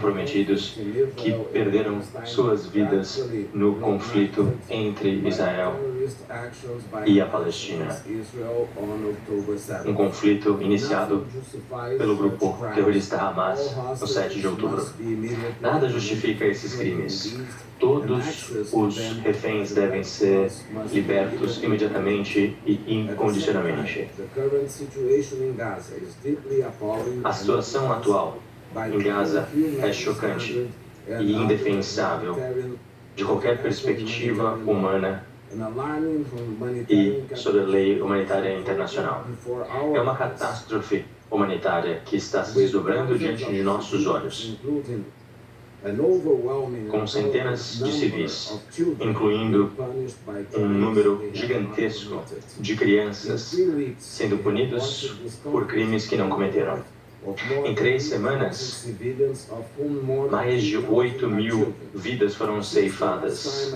comprometidos que perderam suas vidas no conflito entre Israel e a Palestina. Um conflito iniciado pelo grupo terrorista Hamas no 7 de outubro. Nada justifica esses crimes. Todos os reféns devem ser libertos imediatamente e incondicionalmente. A situação atual em Gaza é chocante e indefensável de qualquer perspectiva humana e sobre a lei humanitária internacional. É uma catástrofe humanitária que está se desdobrando diante de nossos olhos, com centenas de civis, incluindo um número gigantesco de crianças sendo punidos por crimes que não cometeram. Em 3 semanas, mais de 8.000 vidas foram ceifadas.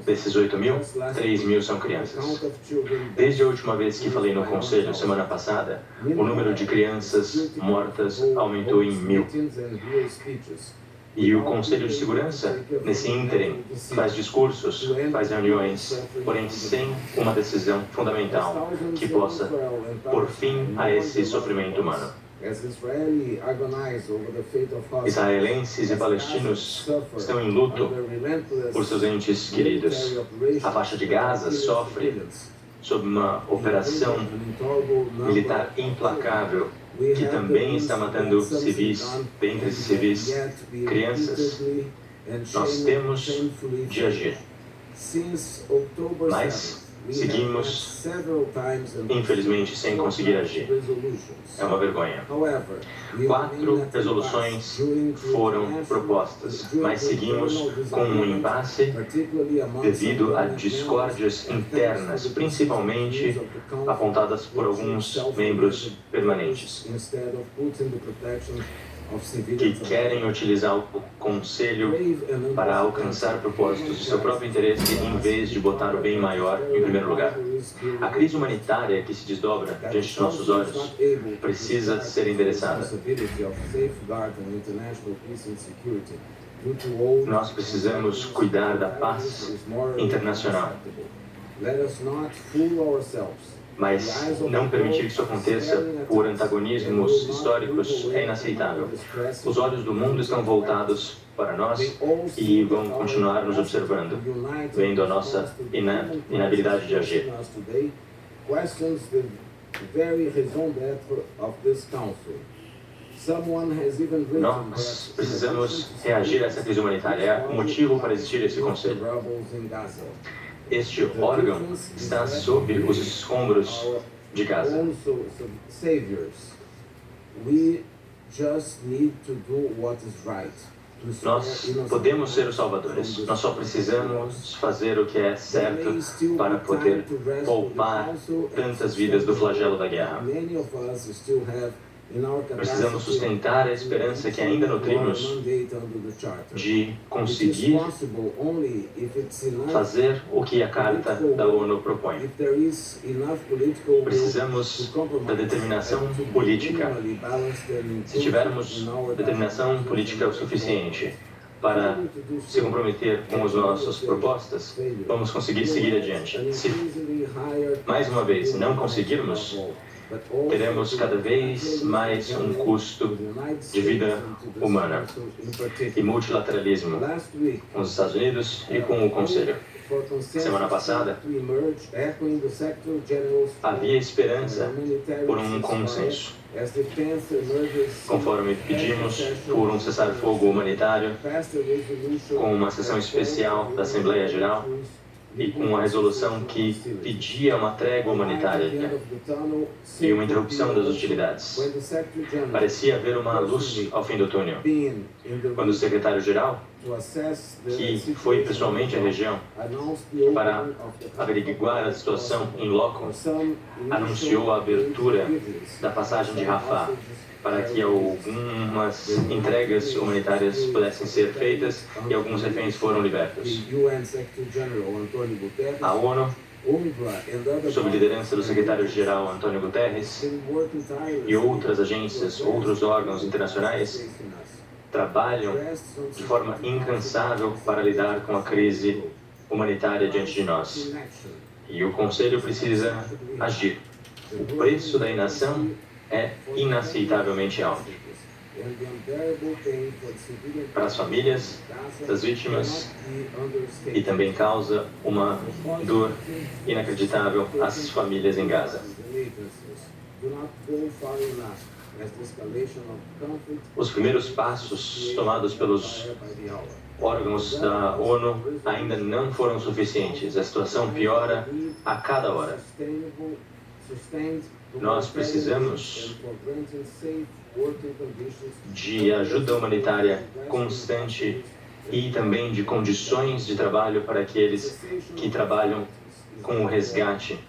Desses 8.000, 3.000 são crianças. Desde a última vez que falei no Conselho, semana passada, o número de crianças mortas aumentou em 1.000. E o Conselho de Segurança, nesse ínterim, faz discursos, faz reuniões, porém sem uma decisão fundamental que possa pôr fim a esse sofrimento humano. Israelenses e palestinos estão em luto por seus entes queridos. A faixa de Gaza sofre sob uma operação militar implacável que também está matando civis, dentre esses civis, crianças. Nós temos de agir, mas seguimos, infelizmente, sem conseguir agir. É uma vergonha. 4 resoluções foram propostas, mas seguimos com um impasse devido a discórdias internas, principalmente apontadas por alguns membros permanentes, que querem utilizar o Conselho para alcançar propósitos de seu próprio interesse em vez de botar o bem maior em primeiro lugar. A crise humanitária que se desdobra diante de nossos olhos precisa ser endereçada. Nós precisamos cuidar da paz internacional, mas não permitir que isso aconteça por antagonismos históricos é inaceitável. Os olhos do mundo estão voltados para nós e vão continuar nos observando, vendo a nossa inabilidade de agir. Nós precisamos reagir a essa crise humanitária. É o motivo para existir esse conselho. Este órgão está sob os escombros de Gaza. Nós podemos ser os salvadores. Nós só precisamos fazer o que é certo para poder poupar tantas vidas do flagelo da guerra. Precisamos sustentar a esperança que ainda nutrimos de conseguir fazer o que a Carta da ONU propõe. Precisamos da determinação política. Se tivermos determinação política o suficiente para se comprometer com as nossas propostas, vamos conseguir seguir adiante. Se, mais uma vez, não conseguirmos, teremos cada vez mais um custo de vida humana e multilateralismo com os Estados Unidos e com o Conselho. Semana passada, havia esperança por um consenso. Conforme pedimos por um cessar-fogo humanitário, com uma sessão especial da Assembleia Geral, e com uma resolução que pedia uma trégua humanitária e uma interrupção das hostilidades. Parecia haver uma luz ao fim do túnel, quando o secretário-geral, que foi pessoalmente à região para averiguar a situação em loco, anunciou a abertura da passagem de Rafah, para que algumas entregas humanitárias pudessem ser feitas e alguns reféns foram libertos. A ONU, sob liderança do secretário-geral Antônio Guterres, e outras agências, outros órgãos internacionais, trabalham de forma incansável para lidar com a crise humanitária diante de nós. E o Conselho precisa agir. O preço da inação é inaceitavelmente alto. Para as famílias das vítimas, e também causa uma dor inacreditável às famílias em Gaza. Os primeiros passos tomados pelos órgãos da ONU ainda não foram suficientes. A situação piora a cada hora. Nós precisamos de ajuda humanitária constante e também de condições de trabalho para aqueles que trabalham com o resgate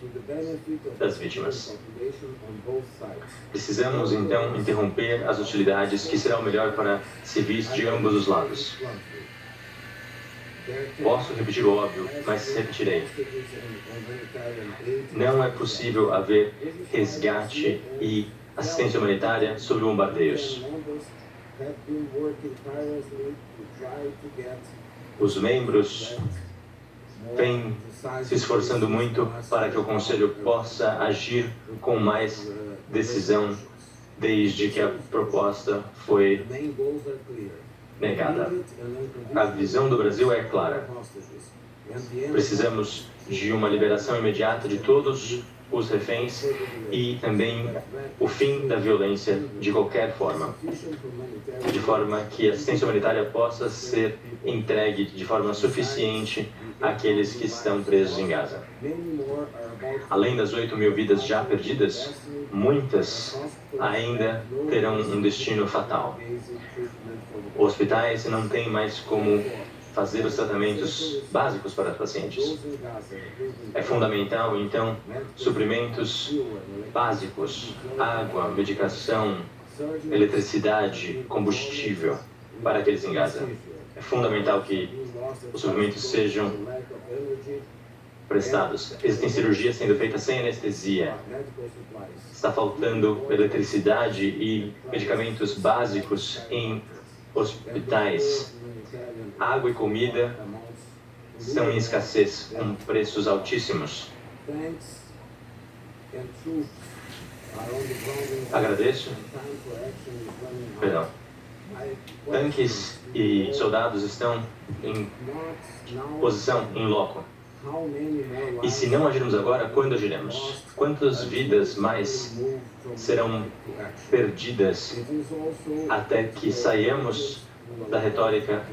das vítimas. Precisamos, então, interromper as hostilidades, que será o melhor para civis de ambos os lados. Posso repetir o óbvio, mas repetirei. Não é possível haver resgate e assistência humanitária sob bombardeios. Os membros vêm se esforçando muito para que o Conselho possa agir com mais decisão desde que a proposta foi negada. A visão do Brasil é clara. Precisamos de uma liberação imediata de todos os reféns e também o fim da violência de qualquer forma, de forma que a assistência humanitária possa ser entregue de forma suficiente àqueles que estão presos em Gaza. Além das 8.000 vidas já perdidas, muitas ainda terão um destino fatal. Hospitais não têm mais como fazer os tratamentos básicos para os pacientes. É fundamental, então, suprimentos básicos, água, medicação, eletricidade, combustível para aqueles em Gaza. É fundamental que os suprimentos sejam prestados. Existem cirurgias sendo feitas sem anestesia. Está faltando eletricidade e medicamentos básicos em hospitais. Água e comida estão em escassez, com preços altíssimos. Agradeço. Perdão. Tanques e soldados estão em posição em loco. E se não agirmos agora, quando agiremos? Quantas vidas mais serão perdidas até que saiamos da retórica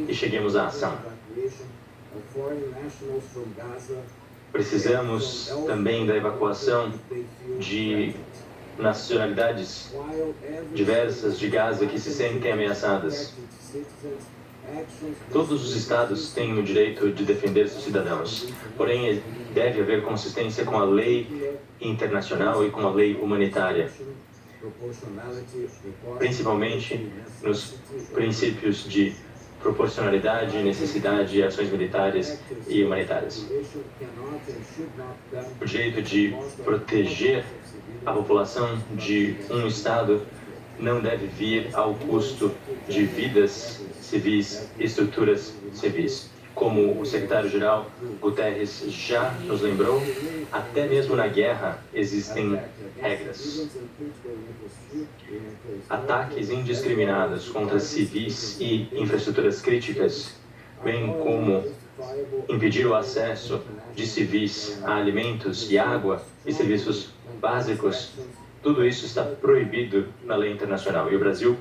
e cheguemos à ação? Precisamos também da evacuação de nacionalidades diversas de Gaza que se sentem ameaçadas. Todos os estados têm o direito de defender seus cidadãos, porém deve haver consistência com a lei internacional e com a lei humanitária, principalmente nos princípios de proporcionalidade, necessidade e ações militares e humanitárias. O direito de proteger a população de um estado não deve vir ao custo de vidas civis e estruturas civis. Como o secretário-geral Guterres já nos lembrou, até mesmo na guerra existem regras. Ataques indiscriminados contra civis e infraestruturas críticas, bem como impedir o acesso de civis a alimentos e água e serviços básicos, tudo isso está proibido na lei internacional. E o Brasil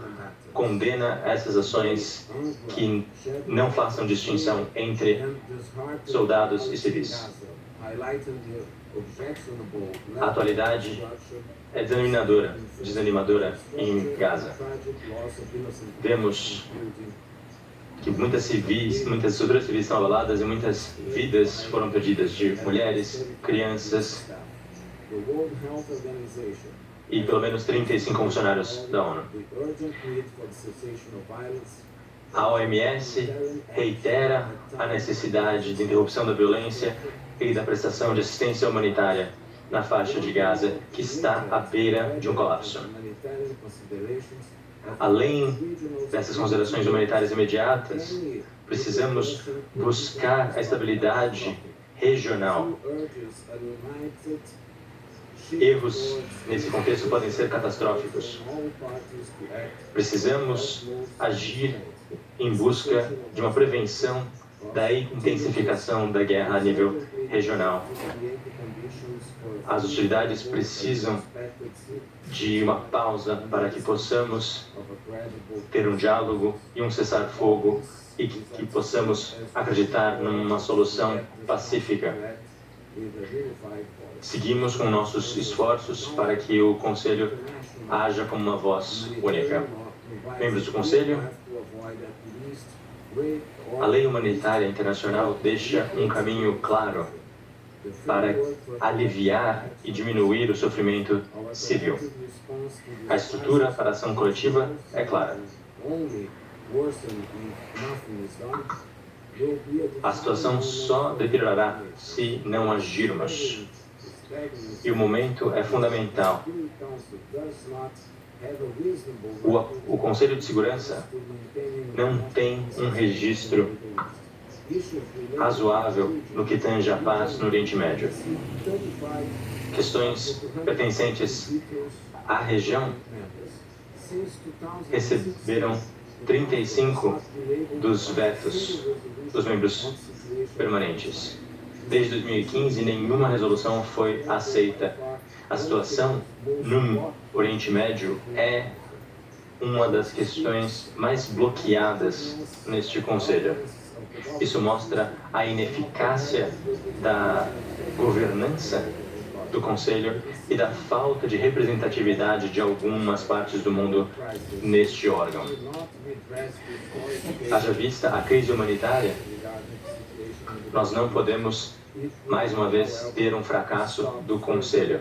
condena essas ações que não façam distinção entre soldados e civis. A atualidade é desanimadora em Gaza. Vemos que muitas estruturas civis estão abaladas e muitas vidas foram perdidas de mulheres, crianças e pelo menos 35 funcionários da ONU. A OMS reitera a necessidade de interrupção da violência e da prestação de assistência humanitária na faixa de Gaza, que está à beira de um colapso. Além dessas considerações humanitárias imediatas, precisamos buscar a estabilidade regional. Erros nesse contexto podem ser catastróficos. Precisamos agir em busca de uma prevenção da intensificação da guerra a nível regional. As hostilidades precisam de uma pausa para que possamos ter um diálogo e um cessar-fogo e que possamos acreditar numa solução pacífica. Seguimos com nossos esforços para que o Conselho haja como uma voz única. Membros do Conselho, a lei humanitária internacional deixa um caminho claro para aliviar e diminuir o sofrimento civil. A estrutura para a ação coletiva é clara. A situação só deteriorará se não agirmos. E o momento é fundamental. O Conselho de Segurança não tem um registro razoável no que tange à paz no Oriente Médio. Questões pertencentes à região receberam 35 dos vetos dos membros permanentes. Desde 2015, nenhuma resolução foi aceita. A situação no Oriente Médio é uma das questões mais bloqueadas neste Conselho. Isso mostra a ineficácia da governança do Conselho e da falta de representatividade de algumas partes do mundo neste órgão. Haja vista a crise humanitária, nós não podemos, mais uma vez, ter um fracasso do Conselho.